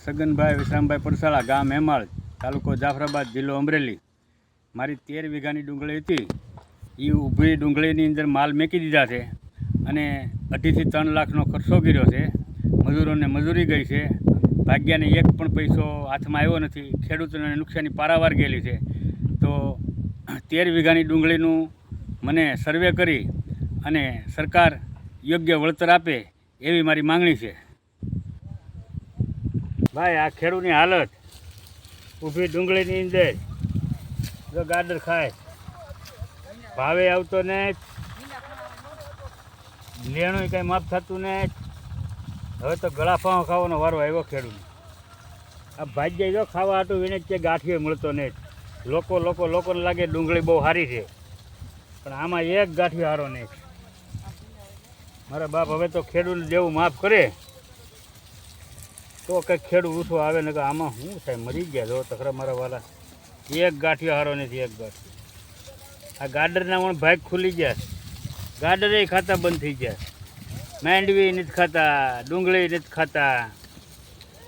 સગનભાઈ વિશ્રામભાઈ પરસાળા, ગામ હેમાળ, તાલુકો જાફરાબાદ, જિલ્લો અમરેલી. મારી 13 વીઘાની ડુંગળી હતી. એ ઊભી ડુંગળીની અંદર માલ મેકી દીધા છે અને 2.5 થી 3 લાખનો ખર્ચો કર્યો છે. મજૂરોને મજૂરી ગઈ છે. ભાગ્યાને એક પણ પૈસો હાથમાં આવ્યો નથી. ખેડૂતોને નુકસાની પારાવાર ગયેલી છે. તો 13 વીઘાની ડુંગળીનું મને સર્વે કરી અને સરકાર યોગ્ય વળતર આપે એવી મારી માંગણી છે. ભાઈ, આ ખેડૂતની હાલત, ઊભી ડુંગળીની અંદર જો ગાડર ખાય, ભાવે આવતો ને, લેણું કંઈ માફ થતું ને. હવે તો ગળા ફાંવ ખાવાનો વારો આવ્યો ખેડૂત. આ ભાગ્ય જો ખાવા હાટું વિને જ ગાંઠિયો મળતો નહીં. લોકોને લાગે ડુંગળી બહુ સારી છે, પણ આમાં એક ગાંઠિયો સારો નહીં. મારા બાપ હવે તો ખેડૂતને જેવું માફ કરે તો કંઈક ખેડૂત ઊઠો આવે ને કે આમાં શું થાય, મરી ગયા જો તખરા મારા વાલા. એક ગાંઠિયો સારો નથી, એક ગાંઠિયો. આ ગાડરના પણ ભાગ ખુલી ગયા, ગાડરે ખાતા બંધ થઈ ગયા. માંડવી નથી ખાતા, ડુંગળી નથી ખાતા.